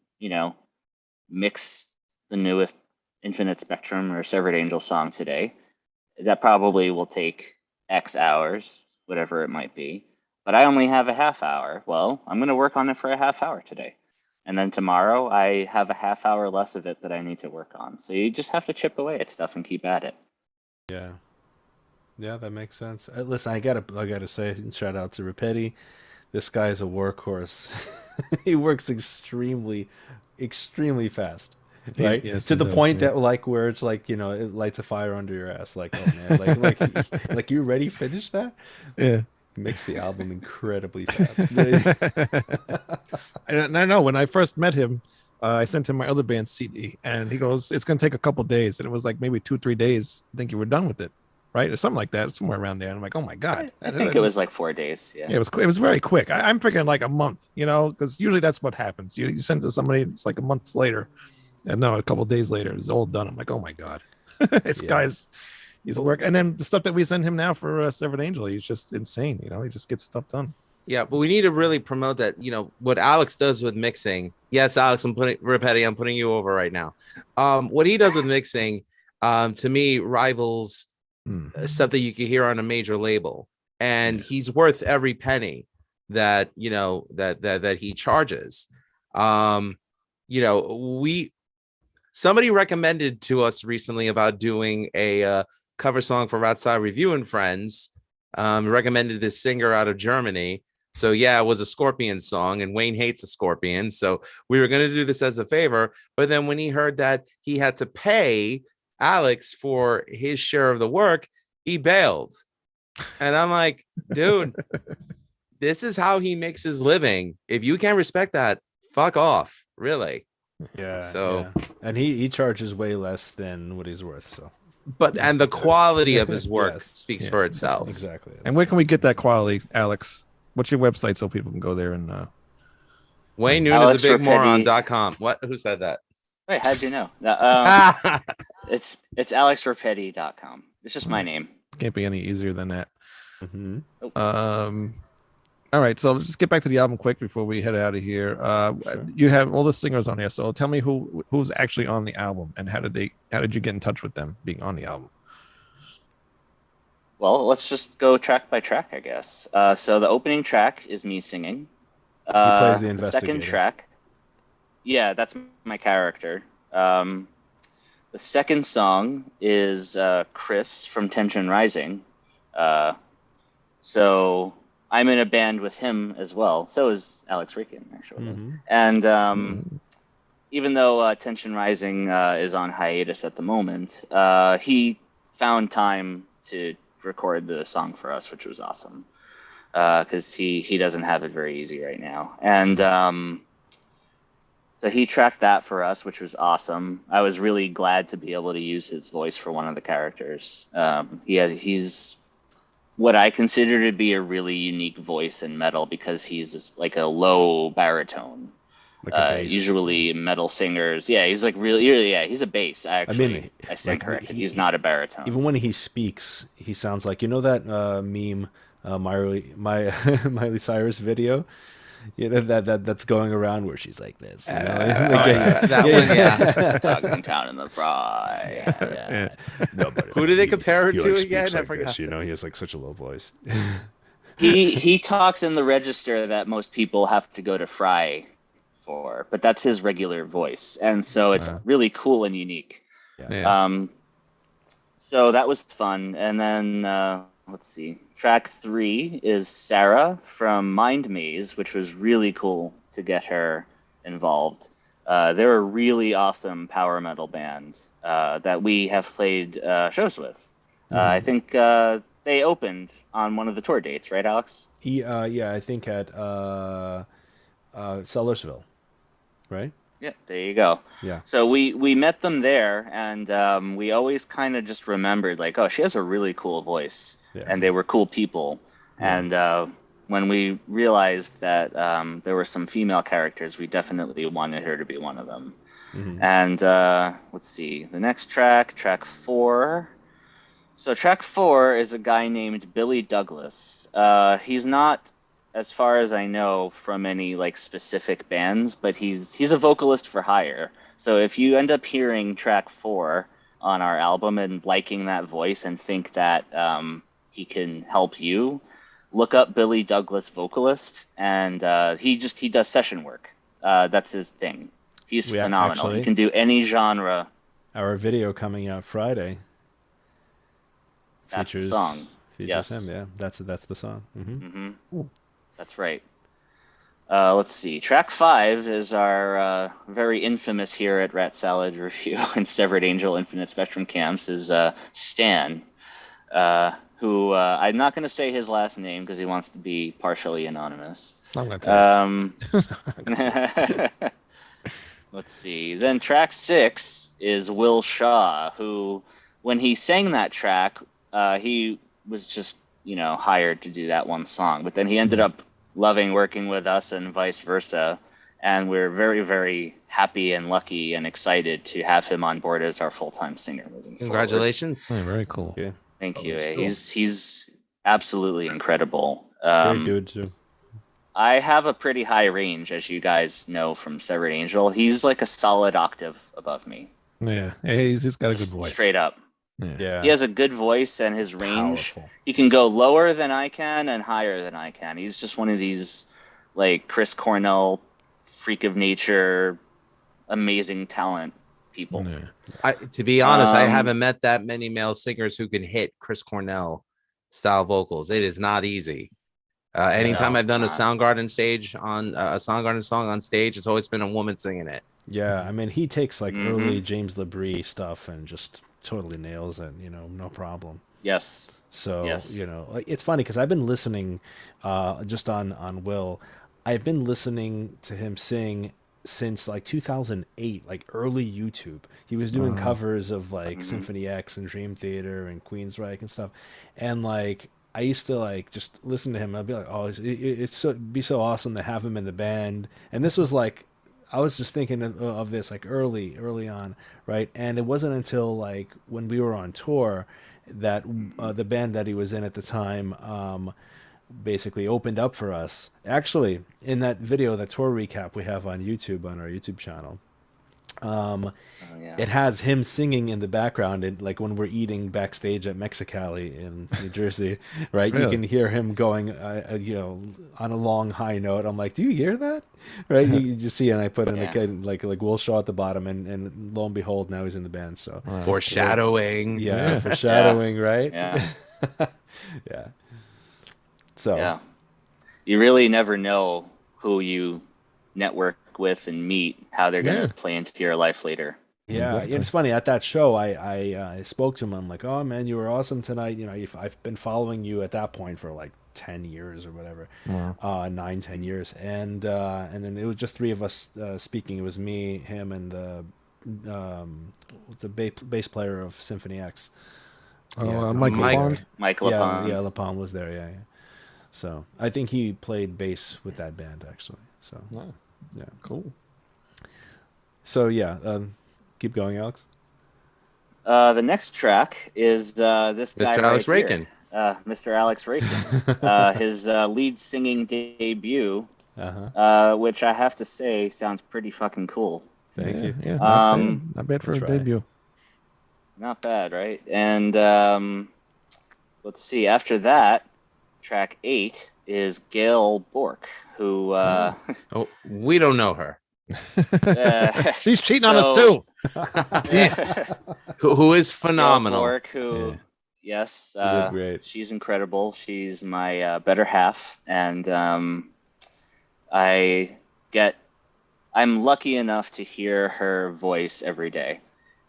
mix the newest Infinite Spectrum or Severed Angel song today. That probably will take X hours, whatever it might be. But I only have a half hour. Well, I'm going to work on it for a half hour today. And then tomorrow I have a half hour less of it that I need to work on. So you just have to chip away at stuff and keep at it. Yeah. Yeah, that makes sense. Listen, I gotta say, shout out to Repetti. This guy's a workhorse. He works extremely fast, right? Yes, to he the does, point man. that where it's like, it lights a fire under your ass. Like, oh man, like you already finished that? Yeah. He makes the album incredibly fast. And I know when I first met him, I sent him my other band's CD, and he goes, "It's gonna take a couple days," and it was like maybe 2-3 days. I think you were done with it, right, or something like that, somewhere around there. And I'm like, "Oh my god!" I think it was like 4 days. Yeah. Yeah, it was very quick. I'm figuring like a month, because usually that's what happens. You send it to somebody, it's like a month later, and no, a couple of days later, it's all done. I'm like, "Oh my god, this guy's." He's a work, and then the stuff that we send him now for Severed Angel, he's just insane. He just gets stuff done. Yeah, but we need to really promote that. What Alex does with mixing. Yes, Alex, Repetti, I'm putting you over right now. What he does with mixing, to me, rivals stuff that you can hear on a major label, and he's worth every penny that that he charges. Somebody recommended to us recently about doing a cover song for Outside Review and Friends. Recommended this singer out of Germany. So yeah, it was a Scorpion song, and Wayne hates a Scorpion. So we were going to do this as a favor. But then when he heard that he had to pay Alex for his share of the work, he bailed. And I'm like, dude, this is how he makes his living. If you can't respect that, fuck off. Really. Yeah. So, yeah. And he charges way less than what he's worth. So. And the quality of his work Yes. speaks for itself. Exactly. And where can we get that quality, Alex? What's your website so people can go there and Wayne Noon is a big moron.com. What? Who said that? Wait, how'd you know? No, it's alexrepetti.com. It's just my name. Can't be any easier than that. Mm-hmm. All right, so let's just get back to the album quick before we head out of here. Sure. You have all the singers on here, so tell me who's actually on the album, and how did you get in touch with them being on the album? Well, let's just go track by track, I guess. So the opening track is me singing. He plays the The investigator. second track, yeah, that's my character. The second song is Chris from Tension Rising. So I'm in a band with him as well. So is Alex Raykin, actually. Mm-hmm. And even though Tension Rising is on hiatus at the moment, he found time to record the song for us, which was awesome. Because he doesn't have it very easy right now, and so he tracked that for us, which was awesome. I was really glad to be able to use his voice for one of the characters. He's what I consider to be a really unique voice in metal because he's like a low baritone. Like a bass. Usually metal singers, yeah, he's like really, yeah, he's a bass. Actually, I stand like, corrected. He's not a baritone. Even when he speaks, he sounds like, you know that meme, Miley Cyrus video, that's going around where she's like this. You know? That one, yeah. Talking counting the fry. Yeah. No, but Who do they compare her he, to like, again? speaks I like forgot. this, you know, he has like such a low voice. He talks in the register that most people have to go to Fry for, but that's his regular voice, and so it's really cool and unique. Yeah. So that was fun, and then let's see. Track 3 is Sarah from Mind Maze, which was really cool to get her involved. They're a really awesome power metal band that we have played shows with. I think they opened on one of the tour dates, right, Alex? Yeah, I think at Sellersville, right? Yeah, there you go. Yeah. So we met them there, and we always kind of just remembered, like, oh, she has a really cool voice, and they were cool people. And when we realized that there were some female characters, we definitely wanted her to be one of them. And let's see, the next track 4. So track 4 is a guy named Billy Douglas. He's not, as far as I know, from any like specific bands, but he's a vocalist for hire. So if you end up hearing track 4 on our album and liking that voice and think that he can help you, look up Billy Douglas vocalist, and he does session work. That's his thing. He's phenomenal. Actually, he can do any genre. Our video coming out Friday That's the song. Features him. Yeah, that's the song. That's right. Let's see. Track 5 is our very infamous here at Rat Salad Review and Severed Angel Infinite Spectrum Camps is Stan, who I'm not going to say his last name because he wants to be partially anonymous. I'm going to tell Let's see. Then track 6 is Will Shaw, who, when he sang that track, he was just, hired to do that one song. But then he ended up loving working with us and vice versa. And we're very, very happy and lucky and excited to have him on board as our full-time singer moving Congratulations. forward. very cool. Yeah. Thank you. Cool. He's absolutely incredible. Great dude too. I have a pretty high range, as you guys know from Severed Angel. He's like a solid octave above me. Yeah, he's got a good voice. Straight up. Yeah. He has a good voice, and his range, Powerful. he can go lower than I can and higher than I can. He's just one of these, like, Chris Cornell, freak of nature, amazing talent people. Yeah. To be honest, I haven't met that many male singers who can hit Chris Cornell style vocals. It is not easy. Anytime I've done a Soundgarden stage on a Soundgarden song on stage, it's always been a woman singing it. Yeah, I mean, he takes like early James LaBrie stuff and just totally nails it, no problem. Yes. So, it's funny because I've been listening just on Will. I've been listening to him sing since like 2008, like early YouTube. He was doing covers of like Symphony X and Dream Theater and Queensryche and stuff. And like, I used to like just listen to him. I'd be like, oh, it'd be so awesome to have him in the band. And this was like, I was just thinking of this like early on, right? And it wasn't until like when we were on tour that the band that he was in at the time basically opened up for us. Actually, in that video, that tour recap we have on YouTube, on our YouTube channel, it has him singing in the background, and like when we're eating backstage at Mexicali in New Jersey, right? Really? You can hear him going, on a long high note. I'm like, do you hear that? Right? You just see, and I put in like Will Shaw at the bottom, and lo and behold, now he's in the band. So Foreshadowing. Foreshadowing, right? Yeah. Yeah. So you really never know who you network work with and meet how they're going Yeah. to play into your life later. Yeah, Exactly. and it's funny at that show. I spoke to him. I'm like, "Oh man, you were awesome tonight." You know, I've been following you at that point for like 10 years or whatever, Wow. 9, 10 years, and then it was just three of us speaking. It was me, him, and the bass player of Symphony X. Oh, Yeah, Mike Mike. LaPond. Mike Yeah, LaPond. yeah, LaPalm was there. Yeah, yeah. So I think he played bass with that band actually. So Oh, yeah. cool. So yeah, keep going, Alex. The next track is this guy Mr. Alex right Raykin. here, Mr. Alex Raykin. His lead singing debut, Uh-huh. which I have to say sounds pretty fucking cool. Thank Yeah, you. yeah, not bad. Um, Not bad for I'll a try. debut. Not bad, right? And let's see. After that, track 8 is Gail Bork, who Oh, we don't know her. She's cheating on us so- too. Damn. Who is Gail phenomenal. Bork, who, Yeah. yes, You did great. she's incredible. She's my better half, and I'm lucky enough to hear her voice every day,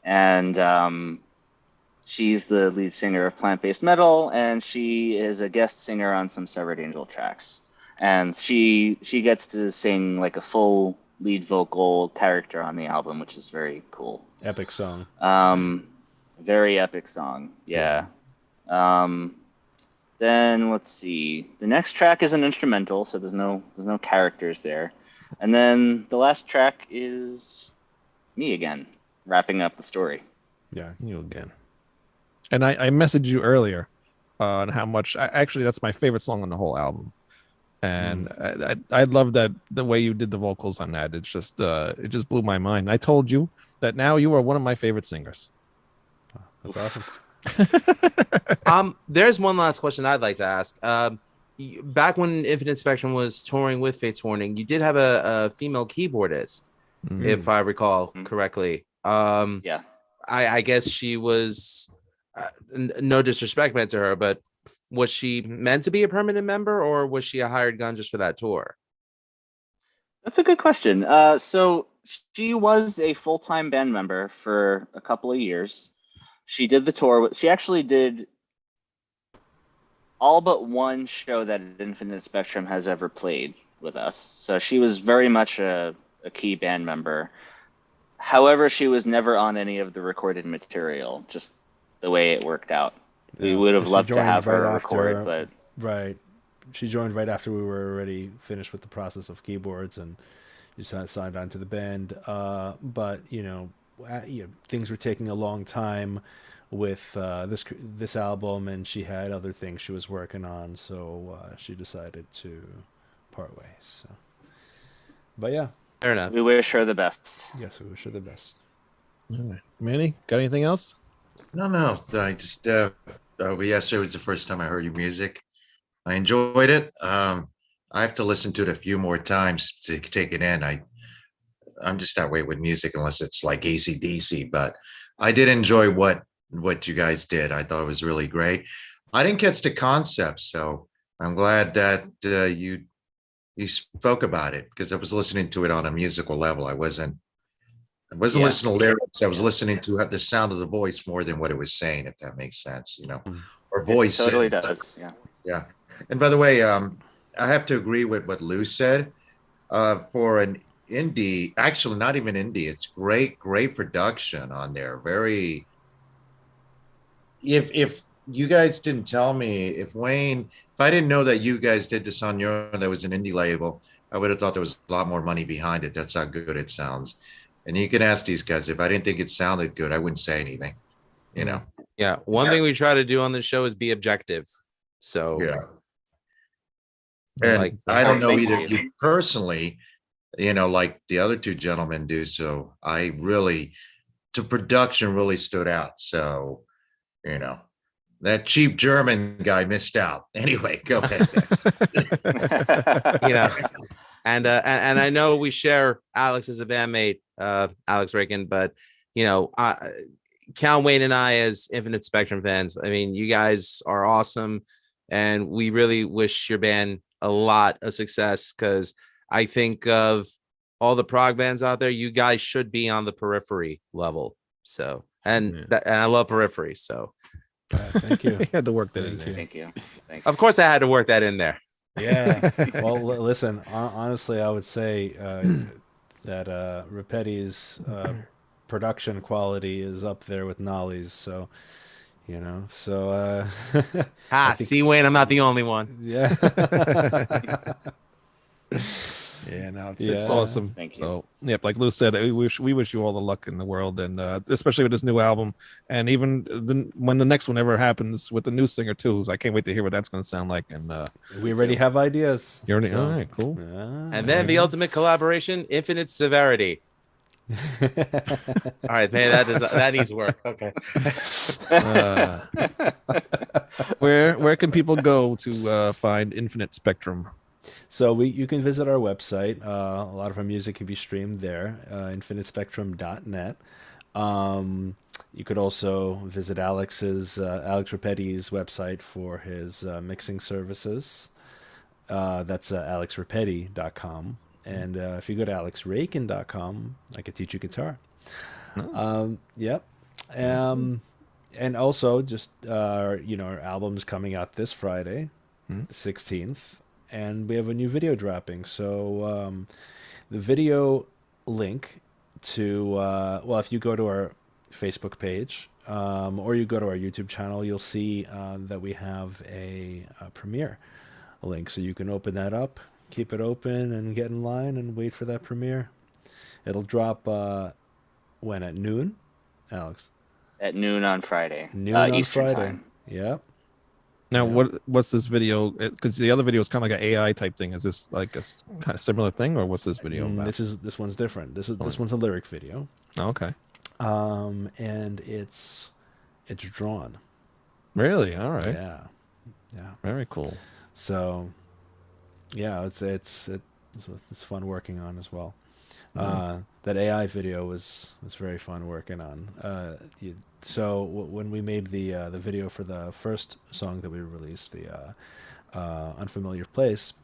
and she's the lead singer of Plant Based Metal, and she is a guest singer on some Severed Angel tracks, and she gets to sing like a full lead vocal character on the album, which is very cool. Epic song. Very epic song. Yeah. Then let's see. The next track is an instrumental, so there's no characters there. And then the last track is me again, wrapping up the story. Yeah. You again. And I messaged you earlier on how much actually that's my favorite song on the whole album. And I love that the way you did the vocals on that. It's just it just blew my mind. I told you that now you are one of my favorite singers. That's awesome. There's one last question I'd like to ask. Back when Infinite Spectrum was touring with Fates Warning, you did have a female keyboardist, Mhm. if I recall correctly. Yeah. I guess she was no disrespect meant to her, but was she meant to be a permanent member, or was she a hired gun just for that tour? That's a good question. So she was a full-time band member for a couple of years. She did the tour. She actually did all but one show that Infinite Spectrum has ever played with us. So she was very much a key band member. However, she was never on any of the recorded material, just the way it worked out. We would have She loved to joined have her right record, after- but Right. She joined right after we were already finished with the process of keyboards and just signed on to the band. But things were taking a long time with this album, and she had other things she was working on, so she decided to part ways. So, but yeah, Fair enough. we wish her the best. yes, we wish her the best. All right. Manny, got anything else? No. I just yesterday was the first time I heard your music. I enjoyed it. I have to listen to it a few more times to take it in. I'm just that way with music unless it's like AC/DC, but I did enjoy what you guys did. I thought it was really great. I didn't catch the concept, so I'm glad that you spoke about it, because I was listening to it on a musical level. I wasn't Yeah. listening to lyrics. I was listening to the sound of the voice more than what it was saying, if that makes sense, or voice. It totally sense. does. Yeah. Yeah. And by the way, I have to agree with what Lou said. For an indie, actually not even indie, it's great production on there. Very. If you guys didn't tell me, if I didn't know that you guys did this on your own, that was an indie label, I would have thought there was a lot more money behind it. That's how good it sounds. And you can ask these guys, if I didn't think it sounded good, I wouldn't say anything. Yeah. One thing we try to do on the show is be objective. So Yeah. And like I don't know Thank either you. you personally, like the other two gentlemen do. So the production really stood out. So, that cheap German guy missed out. Anyway, go ahead. and I know we share Alex as a bandmate, Alex Raykin, but Cal Wayne and I, as Infinite Spectrum fans, I mean, you guys are awesome, and we really wish your band a lot of success, because I think of all the prog bands out there, you guys should be on the Periphery level. So, and I love Periphery. So, thank you. You had to work that in there. Thank you. of course, I had to work that in there. Yeah. Well, listen. Honestly, I would say that Repetti's production quality is up there with Nolly's. So, So. See, Wayne, I'm not the only one. Yeah. Yeah, no, it's awesome. Thank you. So, yep, like Lou said, we wish you all the luck in the world, and especially with this new album, and even when the next one ever happens with the new singer too. So I can't wait to hear what that's going to sound like. And we already have ideas. You're already, all right, cool. And then the ultimate collaboration, Infinite Severity. All right, man, that needs work. Okay. Where can people go to find Infinite Spectrum? So you can visit our website. A lot of our music can be streamed there, infinitespectrum.net. You could also visit Alex Repetti's website for his mixing services. That's alexrepetti.com. And if you go to alexraykin.com, I could teach you guitar. Yep. And also just our album's coming out this Friday, the 16th. And we have a new video dropping. So the video link to, if you go to our Facebook page or you go to our YouTube channel, you'll see that we have a premiere link. So you can open that up, keep it open, and get in line and wait for that premiere. It'll drop when? At noon, Alex? At noon on Friday. Noon on Eastern Friday. Time. Yep. Now, what's this video? Because the other video is kind of like an AI type thing. Is this like a kind of similar thing, or what's this video about? This one's different. This one's a lyric video. Oh, okay. And it's drawn. Really? All right. Yeah. Very cool. So, yeah, it's fun working on as well. That AI video was very fun working on. So when we made the video for the first song that we released, the Unfamiliar Place,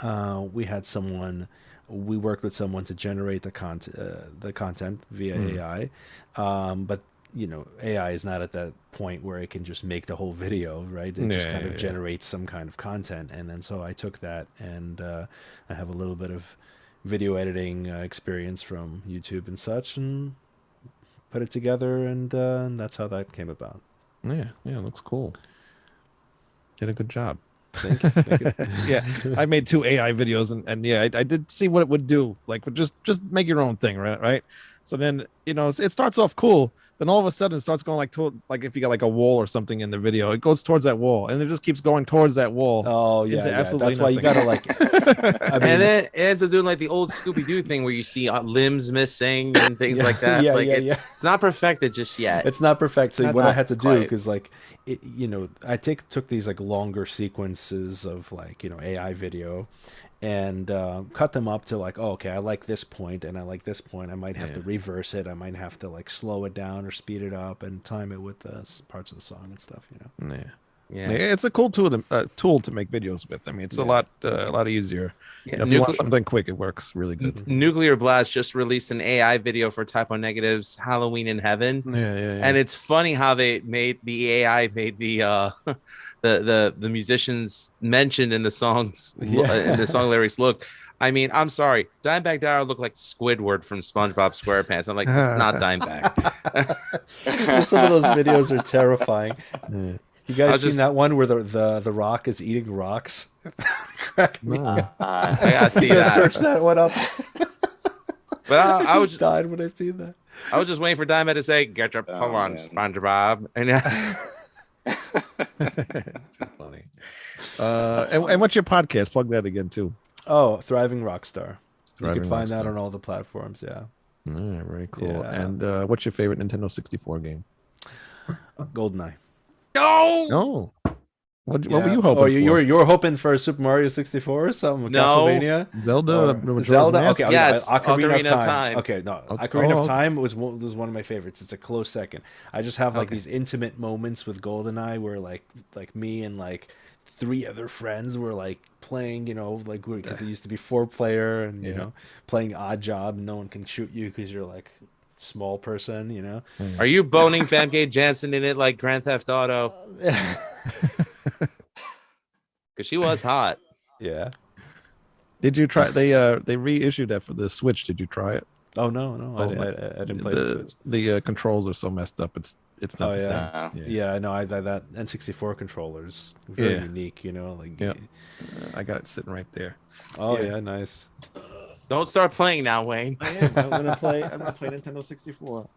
we worked with someone to generate the content via AI, but AI is not at that point where it can just make the whole video, right? It just kind of generates some kind of content, and then so I took that and I have a little bit of video editing experience from YouTube and such, and put it together, and that's how that came about. Yeah, it looks cool. Did a good job. Thank you. Yeah, I made 2 AI videos, and yeah, I did see what it would do. Like, just make your own thing, right? So then, it starts off cool. Then all of a sudden it starts going like if you got like a wall or something in the video, it goes towards that wall, and it just keeps going towards that wall. Oh yeah, absolutely that's why you gotta like. And then it ends up doing like the old Scooby Doo thing where you see limbs missing and things like that. It's not perfected just yet. It's not perfect. So what I had to do, quite. because I took these like longer sequences of like AI video, and cut them up to like, okay, I like this point and I like this point. I might have to reverse it. I might have to like slow it down or speed it up and time it with the parts of the song and stuff. Yeah, it's a cool tool to make videos with. I mean, it's a lot easier. Yeah. If you want something quick, it works really good. Nuclear Blast just released an AI video for Typo Negative's Halloween in Heaven. Yeah. And it's funny how they made the AI made the the musicians mentioned in the songs in the song lyrics look. I mean, I'm sorry, Dimebag Darrell looked like Squidward from SpongeBob SquarePants. I'm like, it's not Dimebag. Some of those videos are terrifying. Yeah. You guys seen that one where the rock is eating rocks? Crack me up. I gotta see that. Search that one up. But I was died when I seen that. I was just waiting for Diamond to say, "Get your pull on, SpongeBob," and funny. And what's your podcast? Plug that again too. Oh, Thriving Rockstar. You can find Rockstar. that on all the platforms. Yeah. All right, very cool. Yeah. And what's your favorite Nintendo 64 game? GoldenEye. Oh, what were you hoping? Oh, you were hoping for Super Mario 64 or something? No. Castlevania? Zelda. Zelda. Mask? Okay. Yes, Ocarina of Time. Okay, no. Okay. Ocarina of Time was one of my favorites. It's a close second. I just have like these intimate moments with GoldenEye where like me and like three other friends were like playing, like because it used to be 4-player, and playing Odd Job. And no one can shoot you because you're like small person. Are you boning Famke Janssen in it like Grand Theft Auto? Because she was hot. Yeah. Did you try? They reissued that for the Switch. Did you try it? Oh no, I didn't play the Switch. The controls are so messed up. It's not the same. Yeah, no, I that N64 controller's very unique. I got it sitting right there. Oh yeah, nice. Don't start playing now, Wayne. I am. I'm gonna play Nintendo 64.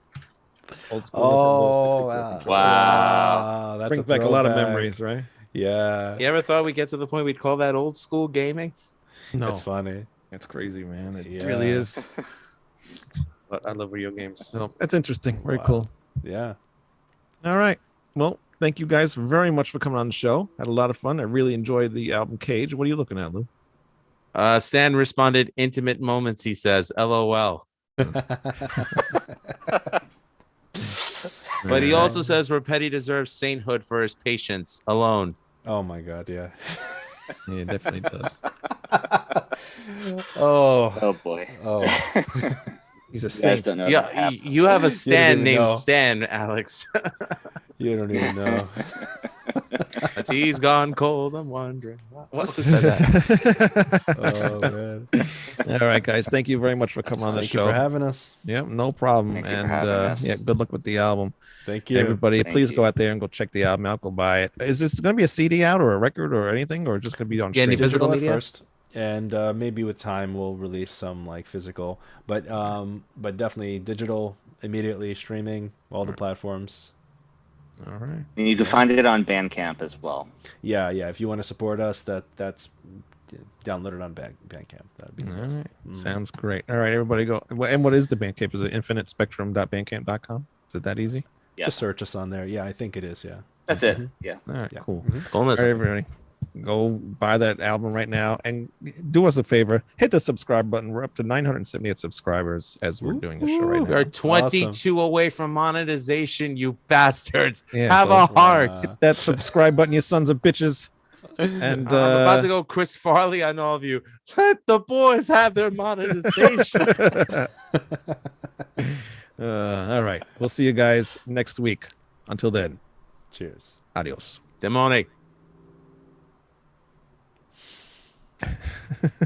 Old school Nintendo 64. Wow, that's brings back a lot of memories, right? Yeah. You ever thought we'd get to the point we'd call that old school gaming? No, it's funny. It's crazy, man. It really is. But I love video games, so that's interesting. Very cool. Yeah. All right. Well, thank you guys very much for coming on the show. Had a lot of fun. I really enjoyed the album Cage. What are you looking at, Lou? Stan responded, "Intimate moments." He says, "LOL." But he also says Repetti deserves sainthood for his patience alone. Oh my God, yeah. Yeah, it definitely does. Oh boy. Oh. He's a saint. Yeah, you have a Stan named Stan, Alex. You don't even know. A tea's gone cold. I'm wondering. What was that? Oh man. All right, guys. Thank you very much for coming on the show. Thank you for having us. Yeah, no problem. Thank you for having us. Yeah, good luck with the album. Thank you, everybody. Thank please you. go out there and go check the album out. Go buy it. Is this going to be a CD out or a record or anything, or just going to be on Any streaming? physical at media first, and maybe with time we'll release some like physical, but definitely digital immediately, streaming all the platforms. All right. And you can find it on Bandcamp as well. Yeah. If you want to support us, that's downloaded on Bandcamp. That'd be All right. Sounds great. All right, everybody go. And what is the Bandcamp? Is it infinitespectrum.bandcamp.com? Is it that easy? Yeah. Just search us on there. Yeah, I think it is. Yeah. That's it. Yeah. All right, Yeah. cool. Go All right, listen. everybody. Go buy that album right now and do us a favor. Hit the subscribe button. We're up to 978 subscribers as we're doing the show right We are now. 22 away from monetization, you bastards. Yeah, Have so, a heart. hit that subscribe button, you sons of bitches. And I'm about to go Chris Farley on all of you. Let the boys have their monetization. all right. We'll see you guys next week. Until then, Cheers. adios. Demonic.